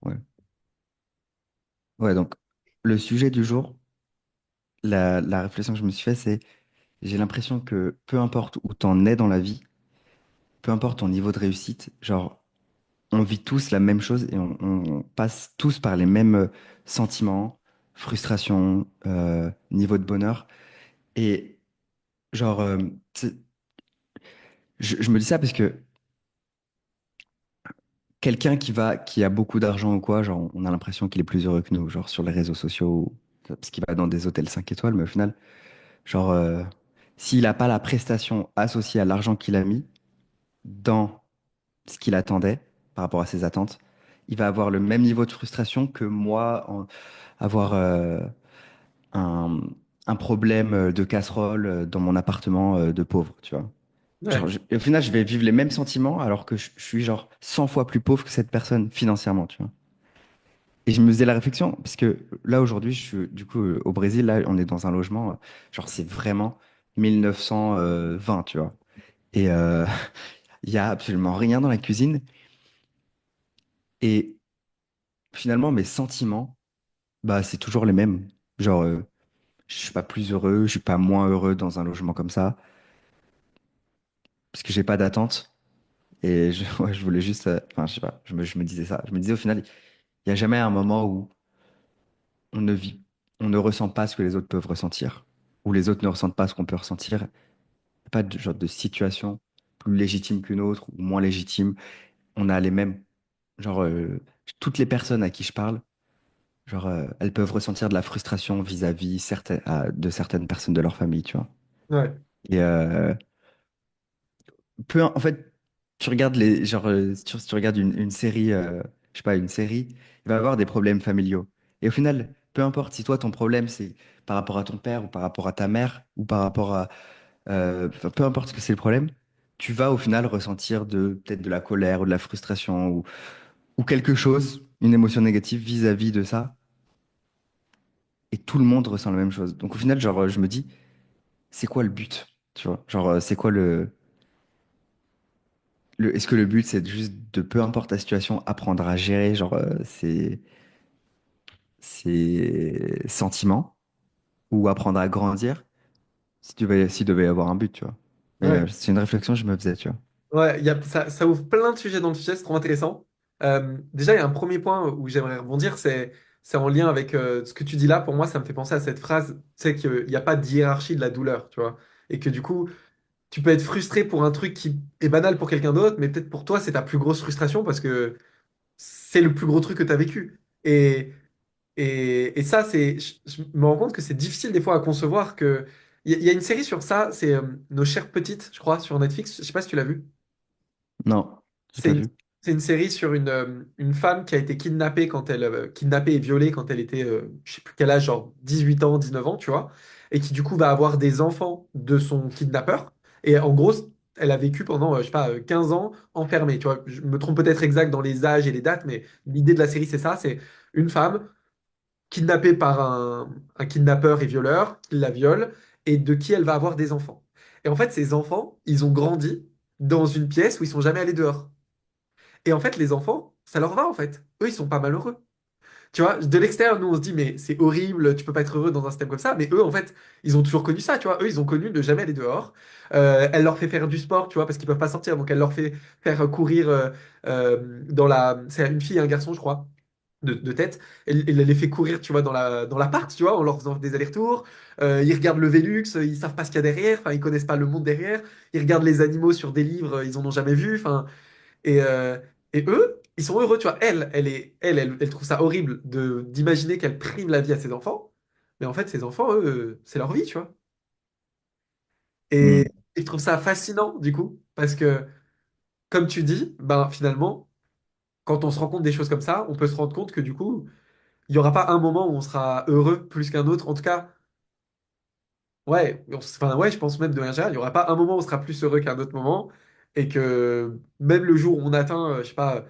Ouais. Ouais, donc le sujet du jour, la réflexion que je me suis fait, c'est j'ai l'impression que peu importe où t'en es dans la vie, peu importe ton niveau de réussite, genre on vit tous la même chose et on passe tous par les mêmes sentiments, frustration, niveau de bonheur. Et genre, je me dis ça parce que quelqu'un qui a beaucoup d'argent ou quoi, genre, on a l'impression qu'il est plus heureux que nous, genre sur les réseaux sociaux, parce qu'il va dans des hôtels 5 étoiles, mais au final, genre, s'il n'a pas la prestation associée à l'argent qu'il a mis dans ce qu'il attendait par rapport à ses attentes, il va avoir le même niveau de frustration que moi, avoir un, un problème de casserole dans mon appartement de pauvre, tu vois. Ouais. Genre, au final, je vais vivre les mêmes sentiments alors que je suis genre 100 fois plus pauvre que cette personne financièrement, tu vois. Et je me faisais la réflexion, parce que là, aujourd'hui, je suis du coup au Brésil, là, on est dans un logement, genre, c'est vraiment 1920, tu vois. Et il y a absolument rien dans la cuisine. Et finalement, mes sentiments, bah, c'est toujours les mêmes. Genre, je suis pas plus heureux, je suis pas moins heureux dans un logement comme ça, parce que j'ai pas d'attente. Et ouais, je voulais juste, enfin, je sais pas, je me disais ça. Je me disais au final, il y a jamais un moment où on ne vit, on ne ressent pas ce que les autres peuvent ressentir, ou les autres ne ressentent pas ce qu'on peut ressentir. Il n'y a pas de genre de situation plus légitime qu'une autre ou moins légitime. On a les mêmes, genre, toutes les personnes à qui je parle, genre, elles peuvent ressentir de la frustration vis-à-vis de certaines personnes de leur famille, tu vois. Ouais. Et en fait, tu regardes genre, si tu regardes une série, je sais pas, une série, il va y avoir des problèmes familiaux. Et au final, peu importe si toi, ton problème, c'est par rapport à ton père ou par rapport à ta mère ou par rapport à, enfin, peu importe ce que c'est le problème, tu vas au final ressentir peut-être de la colère ou de la frustration ou quelque chose, une émotion négative vis-à-vis de ça. Et tout le monde ressent la même chose. Donc au final, genre, je me dis, c'est quoi le but? Tu vois, genre, c'est quoi est-ce que le but, c'est juste de, peu importe la situation, apprendre à gérer, genre, ses sentiments ou apprendre à grandir s'il devait y avoir un but, tu vois. Mais Ouais. c'est une réflexion que je me faisais, tu vois. Ouais, ça ouvre plein de sujets dans le sujet, c'est trop intéressant. Déjà, il y a un premier point où j'aimerais rebondir, c'est en lien avec ce que tu dis là. Pour moi, ça me fait penser à cette phrase, c'est qu'il n'y a pas de hiérarchie de la douleur, tu vois. Et que du coup, tu peux être frustré pour un truc qui est banal pour quelqu'un d'autre, mais peut-être pour toi, c'est ta plus grosse frustration parce que c'est le plus gros truc que tu as vécu. Et ça, je me rends compte que c'est difficile des fois à concevoir que. Il y a une série sur ça, c'est Nos chères petites, je crois, sur Netflix. Je sais pas si tu l'as vu. Non, j'ai C'est pas une, vu. c'est une série sur une femme qui a été kidnappée kidnappée et violée quand elle était, je sais plus quel âge, genre 18 ans, 19 ans, tu vois, et qui du coup va avoir des enfants de son kidnappeur. Et en gros, elle a vécu pendant, je sais pas, 15 ans enfermée, tu vois. Je me trompe peut-être exact dans les âges et les dates, mais l'idée de la série, c'est ça, c'est une femme kidnappée par un kidnappeur et violeur, qui la viole, et de qui elle va avoir des enfants. Et en fait, ces enfants, ils ont grandi dans une pièce où ils sont jamais allés dehors. Et en fait, les enfants, ça leur va en fait. Eux, ils sont pas malheureux. Tu vois, de l'extérieur, nous, on se dit, mais c'est horrible, tu peux pas être heureux dans un système comme ça. Mais eux, en fait, ils ont toujours connu ça, tu vois. Eux, ils ont connu ne jamais aller dehors. Elle leur fait faire du sport, tu vois, parce qu'ils peuvent pas sortir. Donc, elle leur fait faire courir dans la. C'est une fille et un garçon, je crois, de tête. Elle les fait courir, tu vois, dans l'appart, tu vois, en leur faisant des allers-retours. Ils regardent le Velux, ils savent pas ce qu'il y a derrière. Enfin, ils connaissent pas le monde derrière. Ils regardent les animaux sur des livres, ils en ont jamais vu. Enfin. Et, euh, et eux, ils sont heureux, tu vois. Elle trouve ça horrible d'imaginer qu'elle prime la vie à ses enfants. Mais en fait, ses enfants, eux, c'est leur vie, tu vois. Et, Hmm. et je trouve ça fascinant, du coup, parce que, comme tu dis, ben finalement, quand on se rend compte des choses comme ça, on peut se rendre compte que, du coup, il n'y aura pas un moment où on sera heureux plus qu'un autre. En tout cas, ouais, enfin, ouais, je pense même de manière générale, il n'y aura pas un moment où on sera plus heureux qu'un autre moment. Et que même le jour où on atteint, je sais pas,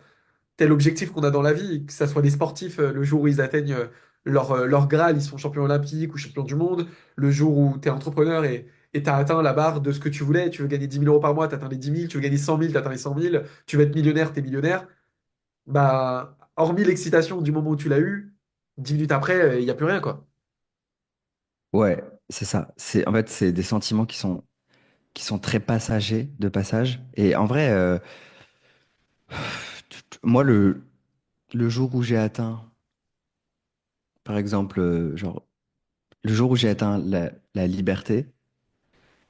tel objectif qu'on a dans la vie, que ce soit les sportifs, le jour où ils atteignent leur Graal, ils sont champions olympiques ou champions du monde, le jour où tu es entrepreneur et tu as atteint la barre de ce que tu voulais, tu veux gagner 10 000 € par mois, tu atteins les 10 000, tu veux gagner 100 000, tu atteins les 100 000, tu veux être millionnaire, tu es millionnaire, bah, hormis l'excitation du moment où tu l'as eu, 10 minutes après, il n'y a plus rien, quoi. Ouais, c'est ça. En fait, c'est des sentiments qui sont très passagers, de passage. Et en vrai, moi, le jour où j'ai atteint, par exemple, genre, le jour où j'ai atteint la liberté,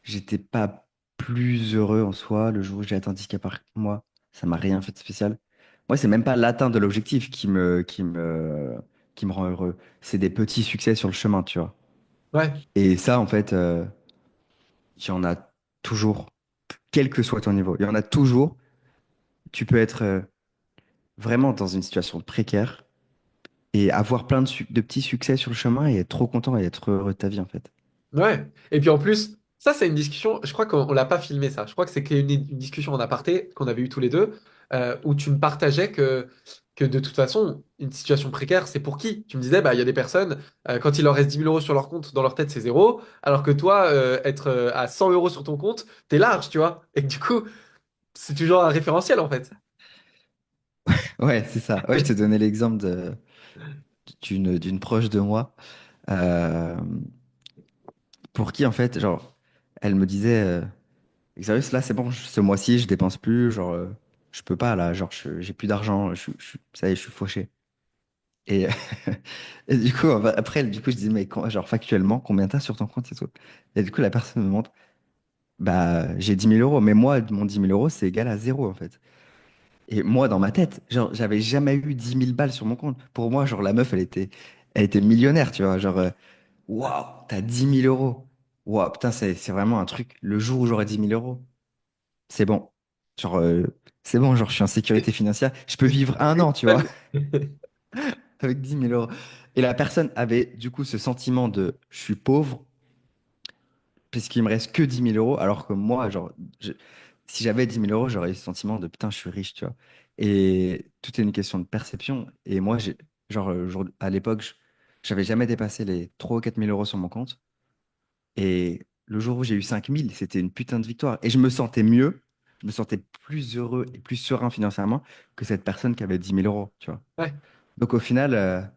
j'étais pas plus heureux en soi. Le jour où j'ai atteint 10K par mois, ça m'a rien fait de spécial. Moi, c'est même pas l'atteinte de l'objectif qui me rend heureux. C'est des petits succès sur le chemin, tu vois. Ouais, Et ça, en fait, il y en a toujours, quel que soit ton niveau. Il y en a toujours. Tu peux être vraiment dans une situation précaire et avoir plein de petits succès sur le chemin et être trop content et être heureux de ta vie, en fait. ouais. Et puis en plus, ça, c'est une discussion, je crois qu'on l'a pas filmé ça. Je crois que c'est une discussion en aparté qu'on avait eu tous les deux, où tu me partageais que de toute façon, une situation précaire, c'est pour qui? Tu me disais, bah, il y a des personnes, quand il leur reste 10 000 euros sur leur compte, dans leur tête, c'est zéro, alors que toi, être à 100 euros sur ton compte, t'es large, tu vois. Et que du coup, c'est toujours un référentiel, en fait. Ouais, c'est ça. Ouais, je te donnais l'exemple d'une proche de moi euh, pour qui, en fait, genre, elle me disait, Xarius, là, c'est bon, ce mois-ci, je dépense plus, genre, je peux pas, là, genre, j'ai plus d'argent, ça y est, je suis fauché. Et, et du coup, après, du coup, je dis, mais genre, factuellement, combien t'as sur ton compte et tout? Et du coup, la personne me montre, bah, j'ai 10 000 euros, mais moi, mon 10 000 euros, c'est égal à zéro, en fait. Et moi, dans ma tête, genre, j'avais jamais eu 10 000 balles sur mon compte. Pour moi, genre, la meuf, elle était millionnaire, tu vois. Genre, waouh, t'as 10 000 euros. Waouh, putain, c'est vraiment un truc. Le jour où j'aurai 10 000 euros, c'est bon. Genre, c'est bon, genre, je suis en sécurité financière. Je peux vivre un an, tu vois, avec 10 000 euros. Et la personne avait, du coup, ce sentiment de je suis pauvre, puisqu'il me reste que 10 000 euros, alors que moi, genre, si j'avais 10 000 euros, j'aurais eu ce sentiment de putain, je suis riche, tu vois. Et tout est une question de perception. Et moi, genre, à l'époque, j'avais jamais dépassé les 3 ou 4 000 euros sur mon compte. Et le jour où j'ai eu 5 000, c'était une putain de victoire. Et je me sentais mieux, je me sentais plus heureux et plus serein financièrement que cette personne qui avait 10 000 euros, tu vois. Ouais, Donc au final,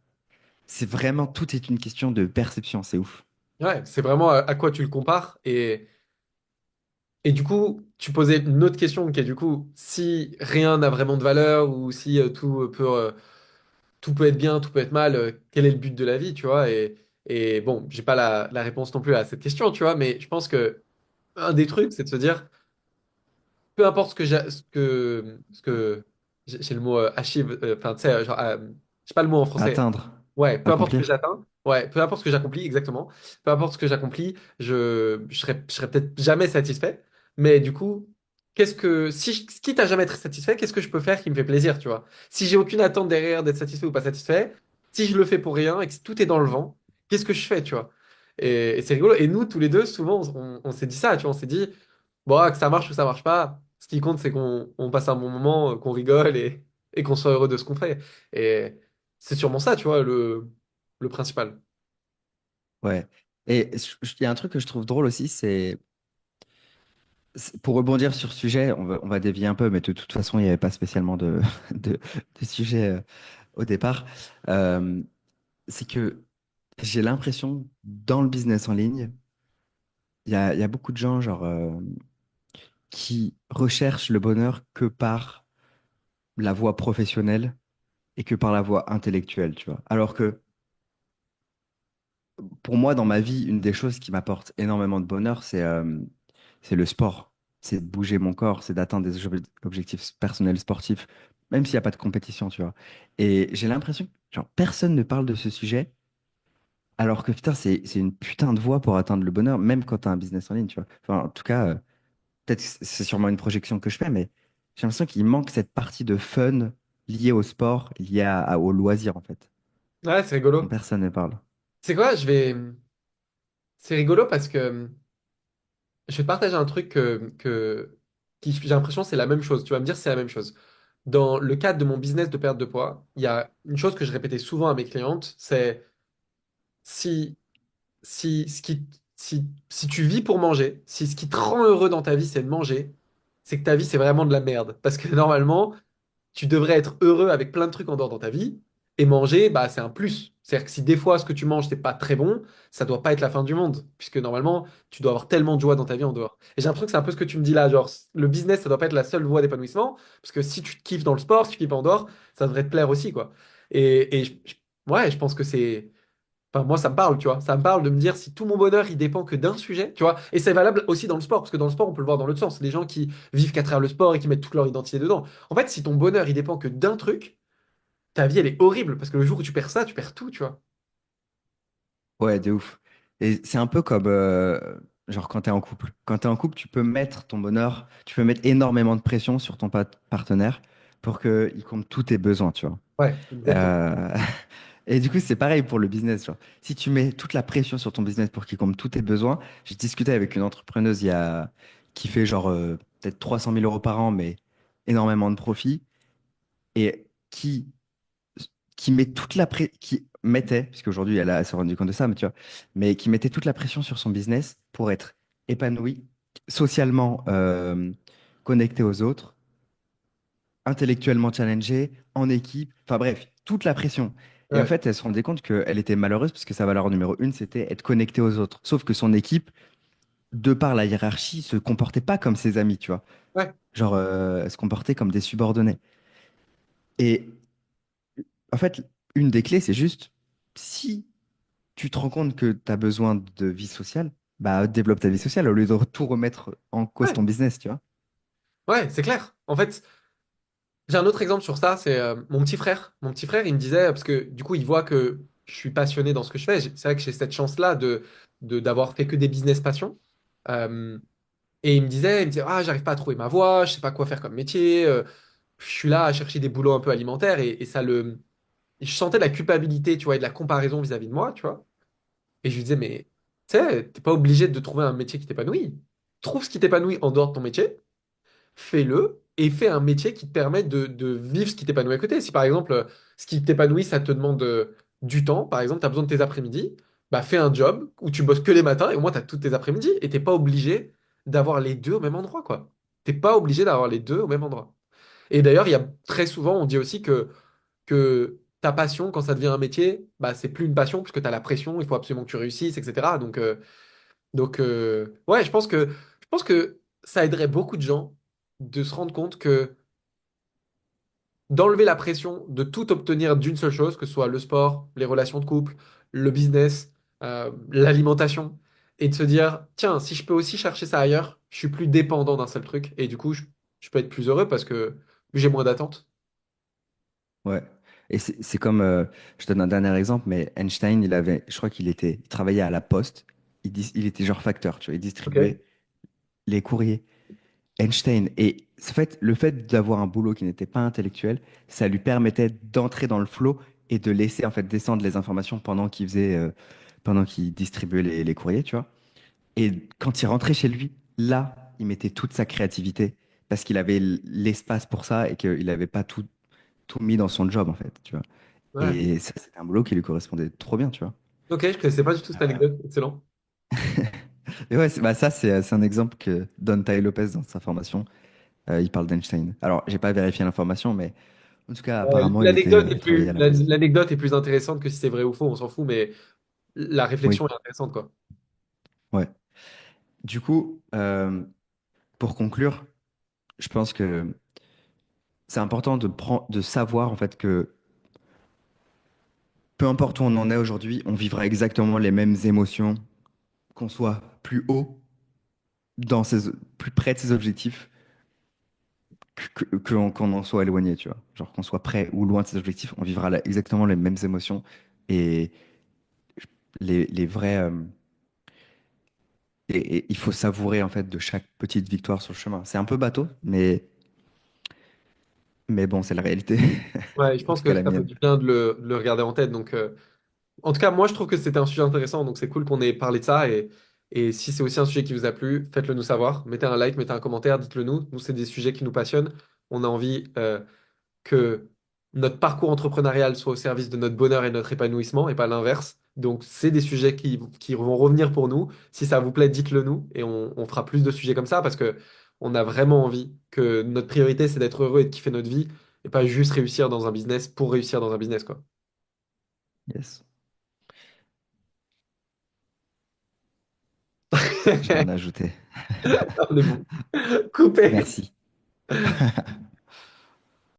c'est vraiment, tout est une question de perception, c'est ouf. ouais, c'est vraiment à quoi tu le compares. Et du coup, tu posais une autre question qui est du coup, si rien n'a vraiment de valeur ou si tout peut être bien, tout peut être mal, quel est le but de la vie, tu vois? Et bon, j'ai pas la réponse non plus à cette question, tu vois, mais je pense que un des trucs, c'est de se dire, peu importe j'ai le mot achieve, enfin, tu sais, genre, j'ai pas le mot en français. Atteindre, Ouais, peu importe ce que accomplir. j'atteins, ouais, peu importe ce que j'accomplis, exactement. Peu importe ce que j'accomplis, je serai peut-être jamais satisfait. Mais du coup, quitte à jamais être satisfait, qu'est-ce que je peux faire qui me fait plaisir, tu vois? Si j'ai aucune attente derrière d'être satisfait ou pas satisfait, si je le fais pour rien et que tout est dans le vent, qu'est-ce que je fais, tu vois? Et c'est rigolo. Et nous, tous les deux, souvent, on s'est dit ça, tu vois, on s'est dit, bon, que ça marche ou ça marche pas, ce qui compte, c'est qu'on passe un bon moment, qu'on rigole et qu'on soit heureux de ce qu'on fait. Et c'est sûrement ça, tu vois, le principal. Ouais. Et il y a un truc que je trouve drôle aussi, pour rebondir sur ce sujet, on va dévier un peu, mais de toute façon, il n'y avait pas spécialement de, de sujet au départ. Euh, c'est que j'ai l'impression, dans le business en ligne, il y a beaucoup de gens genre, qui recherchent le bonheur que par la voie professionnelle et que par la voie intellectuelle, tu vois. Alors que pour moi, dans ma vie, une des choses qui m'apporte énormément de bonheur, c'est le sport. C'est de bouger mon corps, c'est d'atteindre des objectifs personnels sportifs, même s'il n'y a pas de compétition, tu vois. Et j'ai l'impression que genre, personne ne parle de ce sujet, alors que putain, c'est une putain de voie pour atteindre le bonheur, même quand tu as un business en ligne, tu vois. Enfin, en tout cas, peut-être que c'est sûrement une projection que je fais, mais j'ai l'impression qu'il manque cette partie de fun liée au sport, liée au loisir, en fait, Ouais, c'est dont rigolo. personne ne parle. C'est quoi? C'est rigolo parce que je vais te partager un truc qui j'ai l'impression c'est la même chose. Tu vas me dire c'est la même chose. Dans le cadre de mon business de perte de poids, il y a une chose que je répétais souvent à mes clientes, c'est si, si, ce qui, si tu vis pour manger, si ce qui te rend heureux dans ta vie c'est de manger, c'est que ta vie c'est vraiment de la merde. Parce que normalement, tu devrais être heureux avec plein de trucs en dehors dans ta vie. Et manger, bah, c'est un plus. C'est-à-dire que si des fois ce que tu manges, c'est pas très bon, ça doit pas être la fin du monde. Puisque normalement, tu dois avoir tellement de joie dans ta vie en dehors. Et j'ai l'impression que c'est un peu ce que tu me dis là. Genre, le business, ça doit pas être la seule voie d'épanouissement. Parce que si tu te kiffes dans le sport, si tu kiffes en dehors, ça devrait te plaire aussi, quoi. Ouais, je pense que c'est. Enfin, moi, ça me parle, tu vois. Ça me parle de me dire si tout mon bonheur, il dépend que d'un sujet, tu vois. Et c'est valable aussi dans le sport, parce que dans le sport, on peut le voir dans l'autre sens. Les gens qui vivent qu'à travers le sport et qui mettent toute leur identité dedans. En fait, si ton bonheur, il dépend que d'un truc, ta vie, elle est horrible, parce que le jour où tu perds ça, tu perds tout, tu vois. Ouais, de ouf. Et c'est un peu comme, genre, quand t'es en couple. Quand t'es en couple, tu peux mettre ton bonheur, tu peux mettre énormément de pression sur ton partenaire pour qu'il comble tous tes besoins, tu vois. Ouais, exactement. Euh, Et du coup, c'est pareil pour le business, genre. Si tu mets toute la pression sur ton business pour qu'il comble tous tes besoins, j'ai discuté avec une entrepreneuse qui fait genre peut-être 300 000 euros par an, mais énormément de profit, et qui met toute qui mettait, puisqu'aujourd'hui elle s'est rendue compte de ça, mais tu vois, mais qui mettait toute la pression sur son business pour être épanoui, socialement connecté aux autres, intellectuellement challengé, en équipe, enfin bref, toute la pression. Et en Ouais, fait, elle se rendait compte qu'elle était malheureuse parce que sa valeur numéro une, c'était être connectée aux autres. Sauf que son équipe, de par la hiérarchie, se comportait pas comme ses amis, tu vois. ouais, Genre, elle se comportait comme des subordonnés. Et en fait, une des clés, c'est juste, si tu te rends compte que tu as besoin de vie sociale, bah développe ta vie sociale au lieu de tout remettre en cause ouais, ton business, tu vois. ouais, c'est clair. En fait, j'ai un autre exemple sur ça, c'est mon petit frère. Mon petit frère, il me disait, parce que du coup, il voit que je suis passionné dans ce que je fais. C'est vrai que j'ai cette chance-là d'avoir fait que des business passion. Euh, et il me disait, ah, j'arrive pas à trouver ma voie, je sais pas quoi faire comme métier. Je suis là à chercher des boulots un peu alimentaires et ça le. Je sentais de la culpabilité, tu vois, et de la comparaison vis-à-vis de moi, tu vois. Et je lui disais, mais tu sais, t'es pas obligé de trouver un métier qui t'épanouit. Trouve ce qui t'épanouit en dehors de ton métier, fais-le et fais un métier qui te permet de vivre ce qui t'épanouit à côté. Si par exemple, ce qui t'épanouit, ça te demande du temps, par exemple, tu as besoin de tes après-midi, bah fais un job où tu bosses que les matins et au moins tu as tous tes après-midi et t'es pas obligé d'avoir les deux au même endroit, quoi. T'es pas obligé d'avoir les deux au même endroit. Et d'ailleurs, il y a très souvent, on dit aussi que ta passion, quand ça devient un métier, bah, c'est plus une passion puisque tu as la pression, il faut absolument que tu réussisses, etc. Ouais, je pense que ça aiderait beaucoup de gens de se rendre compte que d'enlever la pression de tout obtenir d'une seule chose, que ce soit le sport, les relations de couple, le business, l'alimentation, et de se dire, tiens, si je peux aussi chercher ça ailleurs, je suis plus dépendant d'un seul truc, et du coup, je peux être plus heureux parce que j'ai moins d'attentes. Ouais. Et c'est comme, je donne un dernier exemple, mais Einstein, je crois il travaillait à la Poste. Il était genre facteur, tu vois, il Ok. distribuait les courriers. Einstein. Et le fait d'avoir un boulot qui n'était pas intellectuel, ça lui permettait d'entrer dans le flow et de laisser en fait descendre les informations pendant qu'il distribuait les courriers, tu vois. Et quand il rentrait chez lui, là, il mettait toute sa créativité parce qu'il avait l'espace pour ça et qu'il n'avait pas tout mis dans son job, en fait, tu vois. Ouais. Et ça, c'était un boulot qui lui correspondait trop bien, tu vois. Ok, je connaissais pas du tout cette anecdote. Excellent. Et ouais, bah ça, c'est un exemple que donne Tai Lopez dans sa formation. Il parle d'Einstein. Alors, j'ai pas vérifié l'information, mais en tout cas, apparemment, il travaillait à la Poste. L'anecdote est plus intéressante que si c'est vrai ou faux, on s'en fout, mais la Oui, réflexion est intéressante, quoi. ouais. Du coup, pour conclure, je pense que c'est important de savoir en fait que peu importe où on en est aujourd'hui, on vivra exactement les mêmes émotions, qu'on soit plus haut, plus près de ses objectifs, qu'on en soit éloigné, tu vois. Genre qu'on soit près ou loin de ses objectifs, on vivra exactement les mêmes émotions et les vrais. Et il faut savourer en fait de chaque petite victoire sur le chemin. C'est un peu bateau, mais bon, c'est la réalité. Ouais, je En pense tout cas, que la ça fait mienne. du bien de le regarder en tête. Donc, en tout cas, moi, je trouve que c'était un sujet intéressant. Donc, c'est cool qu'on ait parlé de ça. Et si c'est aussi un sujet qui vous a plu, faites-le nous savoir. Mettez un like, mettez un commentaire, dites-le nous. Nous, c'est des sujets qui nous passionnent. On a envie que notre parcours entrepreneurial soit au service de notre bonheur et de notre épanouissement et pas l'inverse. Donc, c'est des sujets qui vont revenir pour nous. Si ça vous plaît, dites-le nous et on fera plus de sujets comme ça parce que on a vraiment envie que notre priorité, c'est d'être heureux et de kiffer notre vie. Et pas juste réussir dans un business pour réussir dans un business, quoi. Yes. J'ai rien à ajouter. On est bon. Coupé. Merci.